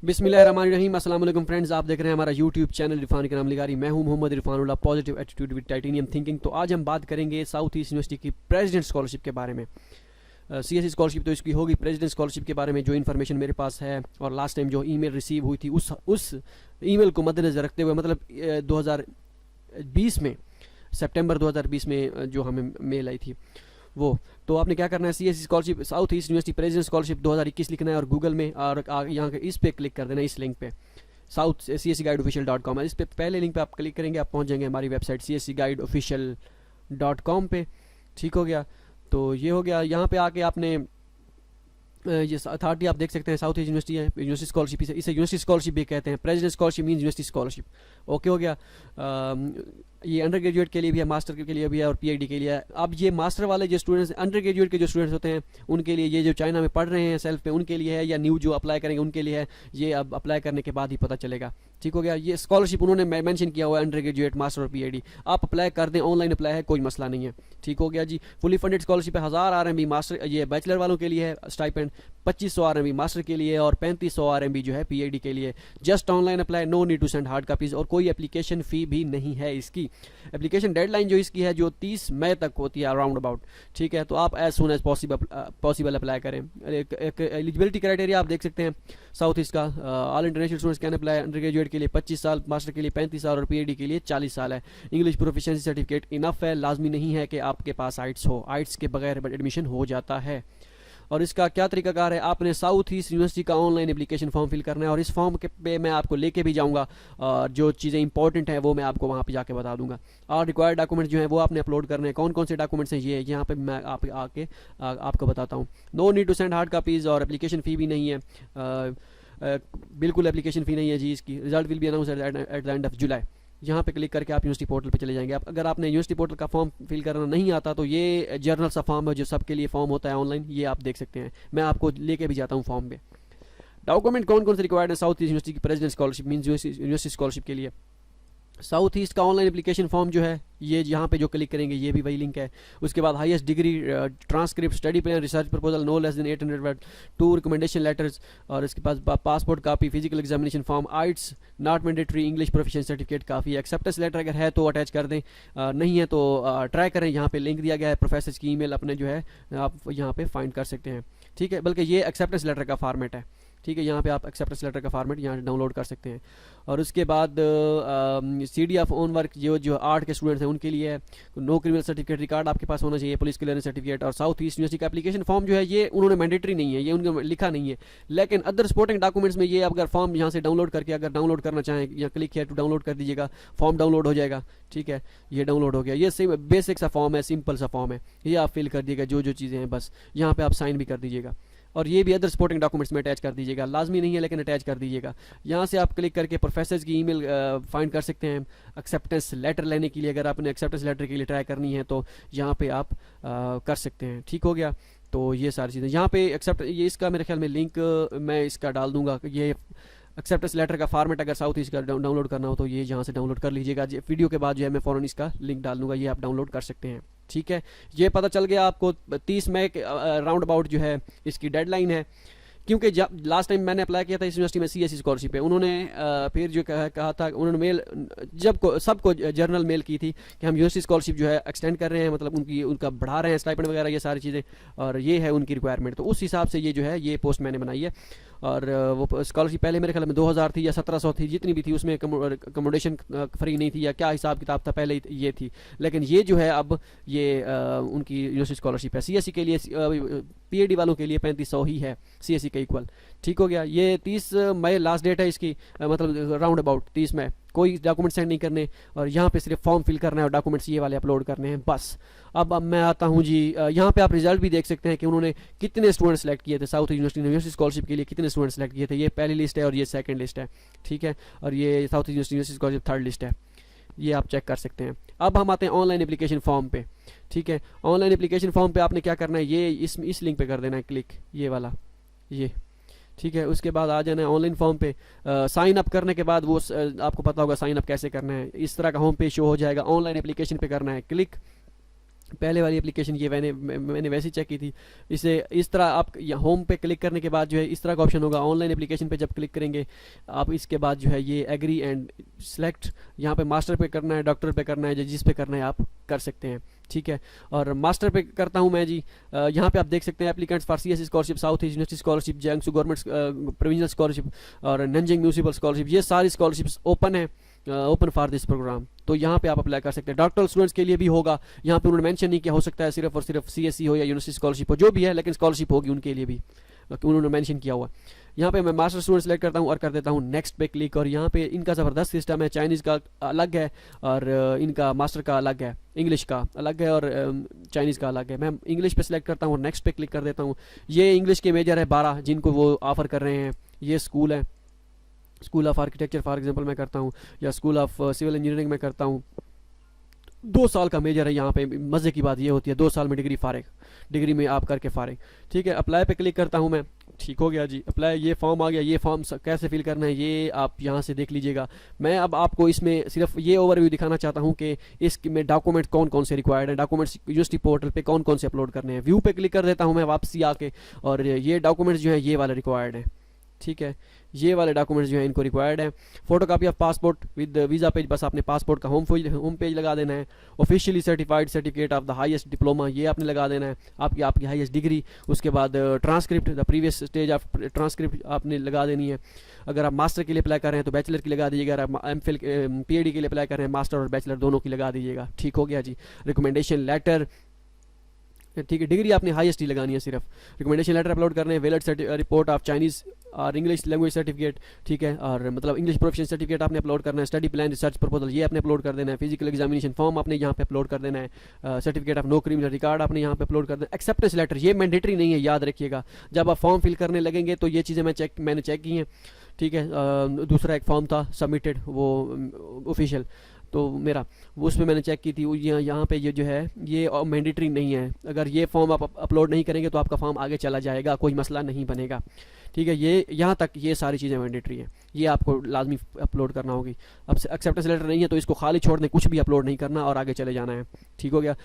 बिस्मिल्लाहिर्रहमानिर्रहीम। अस्सलाम वालेकुम फ्रेंड्स, आप देख रहे हैं हमारा यूट्यूब चैनल इरफान के नाम लिगारी। मैं हूं Mohammad Irfanullah, positive attitude with titanium thinking. तो आज हम बात करेंगे साउथ ईस्ट यूनिवर्सिटी की प्रेसिडेंट स्कॉलरशिप के बारे में। सीएससी स्कॉलरशिप तो इसकी होगी, प्रेसिडेंट स्कॉलरशिप के बारे में जो इन्फॉर्मेशन मेरे पास है और लास्ट टाइम जो ईमेल रिसीव हुई थी उस ईमेल को मद्देनज़र रखते हुए, मतलब 2020 में, सितंबर 2020 में जो हमें मेल आई थी वो, तो आपने क्या करना है, CSC scholarship south east university president scholarship 2021 लिखना है और गूगल में, और यहाँ के इस पे क्लिक कर देना, इस लिंक पे south.cscguideofficial.com है। इस पे पहले लिंक पे आप क्लिक करेंगे, आप पहुँच जाएंगे हमारी वेबसाइट cscguideofficial.com पे। ठीक हो गया, तो ये हो गया। यहाँ पे आके आपने ये अथॉरिटी आप देख सकते हैं, साउथ ईस्ट यूनिवर्सिटी है, यूनिवर्सिटी स्कॉलरशिप, इसे यूनिवर्सिटी स्कॉलरशिप भी कहते हैं। President scholarship means university scholarship. Okay हो गया। ये अंडर ग्रेजुएट के लिए भी है, मास्टर के लिए भी है और पीएचडी के लिए है। अब ये मास्टर वाले जो स्टूडेंट्स, अंडर ग्रेजुएट के जो स्टूडेंट्स होते हैं उनके लिए, ये जो चाइना में पढ़ रहे हैं सेल्फ पे, उनके लिए है, या न्यू जो अप्लाई करेंगे उनके लिए है। ये अब अप्लाई करने के बाद ही पता चलेगा। ठीक हो गया। ये स्कॉलरशिप उन्होंने मेंशन किया हुआ है, अंडर ग्रेजुएट, मास्टर और पीएचडी। आप अप्लाई कर दें, ऑनलाइन अप्लाई है, कोई मसला नहीं है। ठीक हो गया जी। फुली फंडेड स्कॉलरशिप है, 1000 RMB मास्टर, ये बैचलर वालों के लिए है स्टाइपेंड, 2500 RMB मास्टर के लिए और 3500 RMB जो है पीएचडी के लिए। Just online apply, no need to send hard copies, और कोई एप्लीकेशन फ़ी भी नहीं है इसकी। एप्लीकेशन डेडलाइन जो इसकी है जो 30 मई तक होती है अराउंड अबाउट। ठीक है, तो आप as soon as possible apply करें। एक एलिजिबिलिटी क्राइटेरिया आप देख सकते हैं साउथ ईस्ट का। All international students can apply. Undergraduate के लिए 25 साल, मास्टर के लिए 35 साल और पीएचडी के लिए 40 साल है। इंग्लिश प्रोफिशिएंसी सर्टिफिकेट इनफ है, लाजमी नहीं है कि आपके पास आइट्स हो। आइट्स के बगैर एडमिशन हो जाता है। और इसका क्या तरीकाकार है, आपने साउथ ईस्ट यूनिवर्सिटी का ऑनलाइन एप्लीकेशन फॉर्म फिल करना है, और इस फॉर्म के पे मैं आपको लेके भी जाऊंगा, और जो चीज़ें इंपॉर्टेंट हैं वो मैं आपको वहाँ पे जाके बता दूंगा। और रिक्वायर्ड डॉक्यूमेंट जो है वो आपने अपलोड करने हैं। कौन कौन से डॉक्यूमेंट्स हैं ये यहाँ पे मैं आपको बताता हूँ। No need to send hard copies, और एप्लीकेशन फ़ी भी नहीं है। बिल्कुल एप्लीकेशन फ़ी नहीं है जी इसकी। Result will be announce at the end of July. यहाँ पे क्लिक करके आप यूनिवर्सिटी पोर्टल पे चले जाएंगे। आप अगर आपने यूनिवर्सिटी पोर्टल का फॉर्म फिल करना नहीं आता तो ये जर्नल सा फॉर्म है जो सबके लिए फॉर्म होता है ऑनलाइन, ये आप देख सकते हैं। मैं आपको लेके भी जाता हूँ फॉर्म पे। डॉक्यूमेंट कौन कौन से रिक्वायर्ड है साउथ ईस्ट यूनिवर्सिटी की president scholarship means university scholarship के लिए। साउथ ईस्ट का ऑनलाइन एप्लीकेशन फॉर्म जो है, ये यहाँ पे जो क्लिक करेंगे ये भी वही लिंक है। उसके बाद highest degree, transcript, study plan, research proposal no less than 800 word, 2 recommendation letters, और इसके पास passport copy, physical examination form, it's not mandatory, English proficiency certificate काफ़ी है। एक्सेप्टेंस लेटर अगर है तो अटैच कर दें, नहीं है तो ट्राई करें। यहाँ पे लिंक दिया गया है, प्रोफेसर की ईमेल अपने जो है आप यहाँ पे फाइंड कर सकते हैं। ठीक है, बल्कि ये एक्सेप्टेंस लेटर का फॉर्मेट है। ठीक है, यहाँ पे आप एक्सेप्टेंस लेटर का फॉर्मेट यहाँ डाउनलोड कर सकते हैं। और उसके बाद CDF ऑन वर्क जो आर्ट के स्टूडेंट्स हैं उनके लिए है। नो क्रिमिनल सर्टिफिकेट रिकॉर्ड आपके पास होना चाहिए, पुलिस क्लियरेंस सर्टिफिकेट। और साउथ ईस्ट यूनिवर्सिटी का एप्लीकेशन फॉर्म जो है ये उन्होंने मैंडेटरी नहीं है, ये उन्होंने लिखा नहीं है, लेकिन अदर सपोर्टिंग डॉक्यूमेंट्स में ये अगर फॉर्म यहाँ से डाउनलोड करके अगर डाउनलोड करना चाहें, या क्लिक किया टू डाउनलोड कर दीजिएगा, फॉर्म डाउनलोड हो जाएगा। ठीक है, ये डाउनलोड हो गया। ये सिर्फ बेसिक सा फॉर्म है, सिंपल सा फॉर्म है, ये आप फिल कर दीजिएगा जो जो चीज़ें हैं, बस यहाँ पे आप साइन भी कर दीजिएगा। और ये भी अदर सपोर्टिंग डॉक्यूमेंट्स में अटैच कर दीजिएगा, लाजमी नहीं है लेकिन अटैच कर दीजिएगा। यहाँ से आप क्लिक करके प्रोफेसर्स की ईमेल फाइंड कर सकते हैं एक्सेप्टेंस लेटर लेने के लिए। अगर आपने एक्सेप्टेंस लेटर के लिए ट्राई करनी है तो यहाँ पे आप कर सकते हैं। ठीक हो गया, तो ये सारी चीज़ें यहाँ पे एक्सेप्ट, ये इसका मेरे ख्याल में लिंक मैं इसका डाल दूंगा। ये एक्सेप्टेंस लेटर का फॉर्मेट अगर साउथ ईस्ट का डाउनलोड करना हो तो ये यहाँ से डाउनलोड कर लीजिएगा। वीडियो के बाद जो है मैं फ़ौरन इसका लिंक डाल दूंगा, ये आप डाउनलोड कर सकते हैं। ठीक है, ये पता चल गया आपको 30 मई के राउंड अबाउट जो है इसकी डेडलाइन है। क्योंकि जब लास्ट टाइम मैंने अप्लाई किया था इस यूनिवर्सिटी में सीएससी स्कॉलरशिप पे, उन्होंने फिर जो कहा था, उन्होंने मेल सबको जर्नल मेल की थी कि हम यूनिवर्सिटी स्कॉलरशिप जो है एक्सटेंड कर रहे हैं, मतलब उनका बढ़ा रहे हैं स्टाइपेंड वगैरह, ये सारी चीज़ें, और ये है उनकी रिक्वायरमेंट। तो उस हिसाब से ये जो है ये पोस्ट मैंने बनाई है। और वो स्कॉलरशिप पहले मेरे ख्याल में 2000 थी या 1700 थी, जितनी भी थी उसमें अकोमोडेशन फ्री नहीं थी या क्या हिसाब किताब था, पहले ये थी। लेकिन ये जो है अब ये उनकी यूनिवर्सिटी स्कॉलरशिप है। सीएससी के लिए, पीएचडी वालों के लिए 3500 ही है सीएससी के इक्वल। ठीक हो गया। ये 30 मई लास्ट डेट है इसकी, मतलब राउंड अबाउट 30 मई। कोई डॉक्यूमेंट सेंड नहीं करने, और यहाँ पे सिर्फ फॉर्म फिल करना है और डॉक्यूमेंट्स ये वाले अपलोड करने हैं, बस। अब मैं आता हूँ जी, यहाँ पे आप रिजल्ट भी देख सकते हैं कि उन्होंने कितने स्टूडेंट सेलेक्ट किए थे साउथ यूनिवर्सिटी स्कॉलरशिप के लिए, कितने स्टूडेंट सेलेक्ट किए थे। ये पहली लिस्ट है और ये सेकंड लिस्ट है। ठीक है, और ये south university scholarship third list है, ये आप चेक कर सकते हैं। अब हम आते हैं ऑनलाइन एप्लीकेशन फॉर्म पे। ठीक है, ऑनलाइन एप्लीकेशन फॉर्म पे आपने क्या करना है, ये इस लिंक पे कर देना है क्लिक, ये वाला, ये। ठीक है, उसके बाद आ जाना है ऑनलाइन फॉर्म पे। साइन अप करने के बाद वो आपको पता होगा साइन अप कैसे करना है। इस तरह का होम पेज शो हो जाएगा, ऑनलाइन एप्लीकेशन पे करना है क्लिक। पहले वाली एप्लीकेशन ये मैंने वैसे चेक की थी। इसे इस तरह आप होम पे क्लिक करने के बाद जो है इस तरह का ऑप्शन होगा। ऑनलाइन एप्लीकेशन पे जब क्लिक करेंगे आप, इसके बाद जो है ये एग्री एंड सिलेक्ट, यहाँ पे मास्टर पे करना है, डॉक्टर पे करना है, जिस पे करना है आप कर सकते हैं। ठीक है, और मास्टर पे करता हूँ मैं जी। यहाँ पे आप देख सकते हैं applicants for CSC scholarship, south east university scholarship, Jiangsu government provisional scholarship और नंजिंग म्यूनिसिपल स्कॉलरशिप, ये सारी स्कॉलरशिप्स ओपन है, ओपन फॉर दिस प्रोग्राम। तो यहाँ पे आप अप्लाई कर सकते हैं। डॉक्टरल स्टूडेंट्स के लिए भी होगा। यहाँ पे उन्होंने मेंशन नहीं किया, हो सकता है सिर्फ और सिर्फ सीएससी हो या यूनिवर्सिटी स्कॉलरशिप हो, जो भी है, लेकिन स्कॉलरशिप होगी उनके लिए भी, उन्होंने मेंशन किया हुआ। यहाँ पे मैं मास्टर स्टूडेंट सेलेक्ट करता हूँ और कर देता हूँ नेक्स्ट पे क्लिक। और यहाँ पे इनका ज़बरदस्त सिस्टम है, चाइनीज़ का अलग है और इनका मास्टर का अलग है, इंग्लिश का अलग है और चाइनीज़ का अलग है। मैं इंग्लिश पे सिलेक्ट करता हूँ और नेक्स्ट पे क्लिक कर देता हूँ। ये इंग्लिश के मेजर है 12 जिनको वो ऑफ़र कर रहे हैं। ये स्कूल है, school of architecture for example मैं करता हूँ, या स्कूल ऑफ सिविल इंजीनियरिंग में करता हूँ। 2 साल का मेजर है यहाँ पे। मज़े की बात ये होती है 2 साल में डिग्री फारिग, डिग्री में आप करके फारिग। ठीक है, अप्लाई पे क्लिक करता हूँ मैं। ठीक हो गया जी, अप्लाई, ये फॉर्म आ गया। ये फॉर्म कैसे फिल करना है ये आप यहाँ से देख लीजिएगा। मैं अब आपको इसमें सिर्फ ये ओवरव्यू दिखाना चाहता हूँ कि इसमें डॉक्यूमेंट कौन कौन से रिक्वायर्ड हैं, डॉक्यूमेंट्स यूनिवर्सिटी पोर्टल पे कौन कौन से अपलोड करने हैं। व्यू पे क्लिक कर देता हूँ मैं वापसी आके, और ये डॉक्यूमेंट्स जो हैं ये वाले रिक्वायर्ड हैं। ठीक है, ये वाले डॉक्यूमेंट्स जो हैं इनको रिक्वायर्ड है। Photo copy of passport with visa page, बस आपने पासपोर्ट का होम पेज लगा देना है। Officially certified certificate of the highest diploma, ये आपने लगा देना है, आपकी हाईएस्ट डिग्री। उसके बाद transcript, the previous stage of transcript आपने लगा देनी है। अगर आप मास्टर के लिए अप्लाई कर रहे हैं तो बैचलर की लगा दीजिएगा। अगर आप एमफिल पीएचडी के लिए अप्लाई कर रहे हैं, मास्टर और बैचलर दोनों की लगा दीजिएगा। ठीक हो गया जी। रिकमेंडेशन लेटर, ठीक है, डिग्री आपने हाईएस्ट ही लगानी है सिर्फ। रिकमेंडेशन लेटर अपलोड करने हैं, वैलिड रिपोर्ट ऑफ चाइनीज़ और इंग्लिश लैंग्वेज सर्टिफिकेट। ठीक है, और मतलब इंग्लिश प्रोफिशिएंसी सर्टिफिकेट आपने अपलोड करना है। स्टडी प्लान, रिसर्च प्रपोजल, ये आपने अपलोड कर देना है। फिजिकल एग्जामिनेशन फॉर्म आपने यहाँ पे अपलोड कर देना है। Certificate of no criminal record आपने यहाँ पे अपलोड कर देना है। एक्सेप्टेंस लेटर, ये मैंडेटरी नहीं है, याद रखिएगा। जब आप फॉर्म फिल करने लगेंगे तो ये चीज़ें मैंने चेक की हैं। ठीक है, दूसरा एक फॉर्म था सबमिटेड, वो ऑफिशियल, तो मेरा वो उसमें मैंने चेक की थी। यहाँ पे ये जो है ये मैंडेटरी नहीं है। अगर ये फॉर्म आप अपलोड नहीं करेंगे तो आपका फॉर्म आगे चला जाएगा, कोई मसला नहीं बनेगा। ठीक है, ये यहाँ तक ये सारी चीज़ें मैंडेटरी हैं, ये आपको लाजमी अपलोड करना होगी। अब एक्सेप्टेंस लेटर नहीं है तो इसको खाली छोड़ दें, कुछ भी अपलोड नहीं करना और आगे चले जाना है। ठीक हो गया।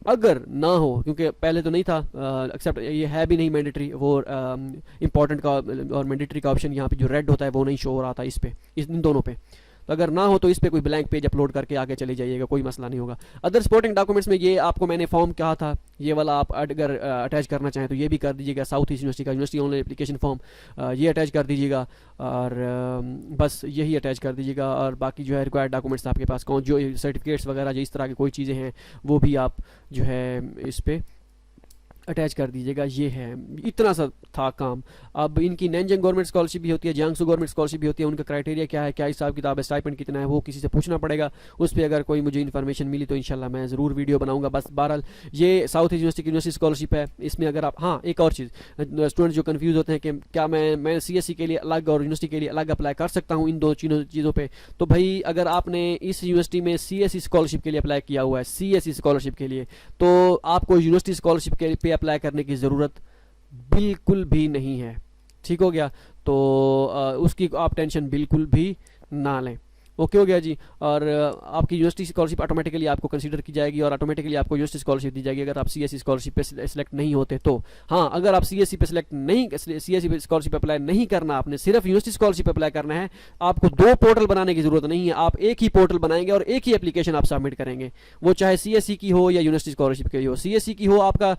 अगर ना हो, क्योंकि पहले तो नहीं था एक्सेप्ट, ये है भी नहीं मैंडेटरी, वो इंपॉर्टेंट का और मैंडेटरी का ऑप्शन यहाँ पे जो रेड होता है वो नहीं शो हो रहा था इस पे, इन दोनों पे। तो अगर ना हो तो इस पे कोई ब्लैंक पेज अपलोड करके आगे चले जाइएगा, कोई मसला नहीं होगा। अदर सपोर्टिंग डॉक्यूमेंट्स में ये आपको मैंने फॉर्म कहा था, ये वाला आप अगर अटैच करना चाहें तो ये भी कर दीजिएगा। साउथ ईस्ट यूनिवर्सिटी का यूनिवर्सिटी ऑनलाइन एप्लीकेशन फॉर्म, ये अटैच कर दीजिएगा और बस यही अटैच कर दीजिएगा। और बाकी जो है रिक्वायर्ड डॉक्यूमेंट्स आपके पास कौन जो सर्टिफिकेट्स वगैरह जो इस तरह की कोई चीज़ें हैं वो भी आप जो है इस पर अटैच कर दीजिएगा। ये है, इतना सा था काम। अब इनकी नैनजिंग गवर्नमेंट स्कॉलरशिप भी होती है, जियांगसू गवर्नमेंट स्कॉलरशिप भी होती है। उनका क्राइटेरिया क्या है, क्या हिसाब किताब है, स्टाइपेंड कितना है, वो किसी से पूछना पड़ेगा। उस पर अगर कोई मुझे इन्फॉर्मेशन मिली तो इंशाल्लाह मैं ज़रूर वीडियो बनाऊंगा। बस बहरहाल ये साउथ ईस्ट यूनिवर्सिटी स्कॉलरशिप है। इसमें अगर आप, हाँ एक और चीज़, स्टूडेंट जो कन्फ्यूज़ होते हैं कि क्या मैं CSE के लिए अलग और यूनिवर्सिटी के लिए अलग अप्लाई कर सकता हूँ इन दो चीज़ों पर। तो भाई अगर आपने इस यूनिवर्सिटी में CSE स्कॉलरशिप के लिए अप्लाई किया हुआ है, CSE स्कॉलरशिप के लिए, तो आपको यूनिवर्सिटी स्कॉलरशिप के पे अप्लाई करने की ज़रूरत बिल्कुल भी नहीं है। ठीक हो गया, तो उसकी आप टेंशन बिल्कुल भी ना लें। ओके हो गया जी। और आपकी यूनिवर्सिटी स्कॉलरशिप ऑटोमेटिकली आपको कंसीडर की जाएगी और ऑटोमेटिकली आपको यूनिवर्सिटी स्कॉलरशिप दी जाएगी अगर आप CSE स्कॉलरशिप पे सिलेक्ट नहीं होते तो। हाँ, अगर आप CSE पे सिलेक्ट नहीं, CSE स्कॉलरशिप अप्लाई नहीं करना, आपने सिर्फ यूनिवर्सिटी स्कॉलरशिप अप्लाई करना है, आपको 2 पोर्टल बनाने की जरूरत नहीं है। आप एक ही पोर्टल बनाएंगे और एक ही एप्लीकेशन आप सबमिट करेंगे, वो चाहे CSE की हो या यूनिवर्सिटी स्कॉलरशिप के लिए हो। CSE की हो आपका,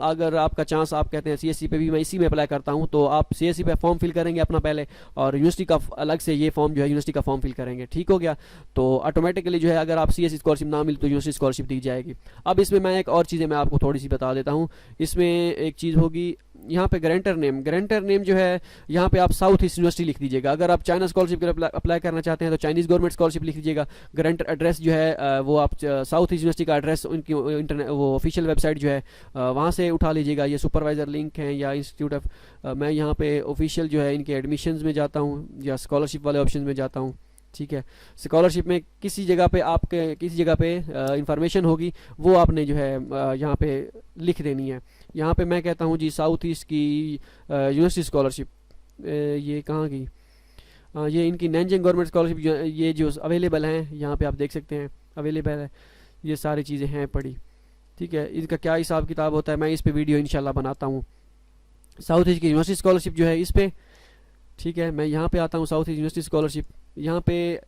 अगर आपका चांस आप कहते हैं CSE पे भी मैं इसी में अप्लाई करता हूँ, तो आप CSE पे फॉर्म फिल करेंगे अपना पहले, और यूनिवर्सिटी का अलग से ये फॉर्म जो है यूनिवर्सिटी का फॉर्म फिल करेंगे। ठीक हो गया, तो ऑटोमेटिकली जो है अगर आप CSE स्कॉलरशिप ना मिले तो यूनिवर्सिटी स्कॉलरशिप दी जाएगी। अब इसमें मैं एक और चीज़ें मैं आपको थोड़ी सी बता देता हूँ। इसमें एक चीज़ होगी यहाँ पे गारंटर नेम जो है यहाँ पे आप साउथ ईस्ट यूनिवर्सिटी लिख दीजिएगा। अगर आप चाइना स्कॉलरशिप के लिए अप्लाई करना चाहते हैं तो चाइनीज़ गवर्नमेंट स्कॉलरशिप लिख दीजिएगा। गारंटर एड्रेस जो है वो आप साउथ ईस्ट यूनिवर्सिटी का एड्रेस उनकी इंटरनेट वो ऑफिशियल वेबसाइट जो है वहाँ से उठा लीजिएगा। ये सुपरवाइज़र लिंक है या इंस्टीट्यूट ऑफ, मैं यहाँ पे ऑफिशियल जो है इनके एडमिशन्स में जाता हूँ या स्कॉलरशिप वाले ऑप्शन में जाता हूँ। ठीक है, स्कॉलरशिप में किसी जगह पे इंफॉर्मेशन होगी वो आपने जो है यहाँ पे लिख देनी है। यहाँ पे मैं कहता हूँ जी साउथ ईस्ट की यूनिवर्सिटी स्कॉलरशिप, ये कहाँ की, ये इनकी नैनजिंग गवर्नमेंट स्कॉलरशिप ये जो अवेलेबल हैं यहाँ पे आप देख सकते हैं अवेलेबल है, ये सारी चीज़ें हैं पड़ी। ठीक है, इनका क्या हिसाब किताब होता है मैं इस पे वीडियो इंशाल्लाह बनाता हूँ। साउथ ईस्ट की यूनिवर्सिटी स्कॉलरशिप जो है इस पे, ठीक है, मैं यहाँ पे आता हूँ साउथ ईस्ट यूनिवर्सिटी स्कॉलरशिप, यहाँ पे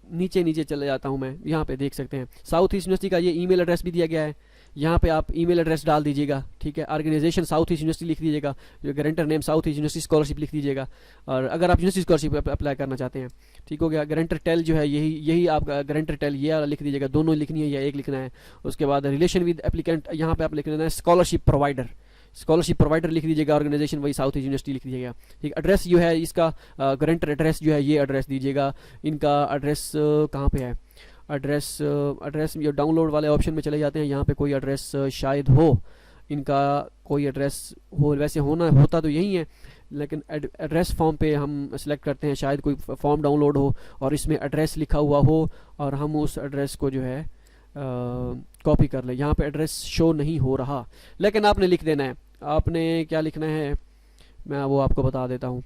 नीचे नीचे चले जाता हूँ मैं, यहाँ पे देख सकते हैं साउथ ईस्ट यूनिवर्सिटी का ये ईमेल एड्रेस भी दिया गया है, यहाँ पे आप ईमेल एड्रेस डाल दीजिएगा, ठीक है, ऑर्गेनाइजेशन साउथ ईस्ट यूनिवर्सिटी लिख दीजिएगा, जो guarantor name south east university scholarship लिख दीजिएगा, और अगर आप यूनिवर्सिटी स्कॉलरशिप अप्लाई करना चाहते हैं, ठीक हो गया। गारंटर टेल जो है यही आप गारंटर टेल ये वाला लिख दीजिएगा, दोनों लिखनी है या एक लिखना है। उसके बाद रिलेशन विद एप्लीकेंट, यहाँ पे आप लिख लेना है स्कॉलरशिप प्रोवाइडर, स्कॉलरशिप प्रोवाइडर लिख दीजिएगा, ऑर्गेनाइजेशन वही साउथ ईस्ट यूनिवर्सिटी लिख दीजिएगा, ठीक। एड्रेस जो है इसका गारंटर एड्रेस जो है ये एड्रेस दीजिएगा, इनका एड्रेस कहाँ पे है, एड्रेस ये डाउनलोड वाले ऑप्शन में चले जाते हैं, यहाँ पे कोई एड्रेस शायद हो, इनका कोई एड्रेस हो, वैसे होता तो यही है, लेकिन एड्रेस फॉर्म पे हम सिलेक्ट करते हैं, शायद कोई फॉर्म डाउनलोड हो और इसमें एड्रेस लिखा हुआ हो और हम उस एड्रेस को जो है कॉपी कर ले। यहाँ पे एड्रेस शो नहीं हो रहा, लेकिन आपने लिख देना है, आपने क्या लिखना है मैं वो आपको बता देता हूँ।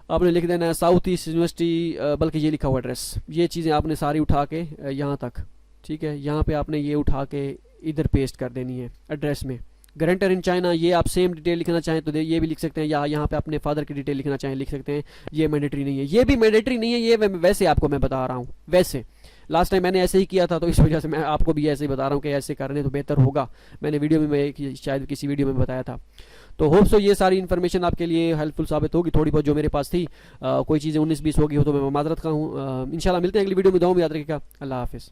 आपने लिख देना है साउथ ईस्ट यूनिवर्सिटी, बल्कि ये लिखा हुआ एड्रेस, ये चीज़ें आपने सारी उठा के यहाँ तक, ठीक है, यहाँ पे आपने ये उठा के इधर पेस्ट कर देनी है एड्रेस में। गारंटर इन चाइना, ये आप सेम डिटेल लिखना चाहें तो ये भी लिख सकते हैं, या यहाँ पे अपने फादर की डिटेल लिखना चाहें लिख सकते हैं, ये मैंडेटरी नहीं है, ये भी मैंडेटरी नहीं है, ये वैसे आपको मैं बता रहा हूँ, वैसे लास्ट टाइम मैंने ऐसे ही किया था तो इस वजह से मैं आपको भी ऐसे ही बता रहा हूँ कि ऐसे करने तो बेहतर होगा, मैंने वीडियो में मैं शायद किसी वीडियो में बताया था। तो होप सो ये सारी इन्फॉर्मेशन आपके लिए हेल्पफुल साबित होगी, थोड़ी बहुत जो मेरे पास थी, कोई चीज़ें 19-20 होगी हो तो मैं माजरत का हूँ। इंशाल्लाह मिलते हैं अगली वीडियो में, दुआ में याद रखिएगा। अल्लाह हाफिज़।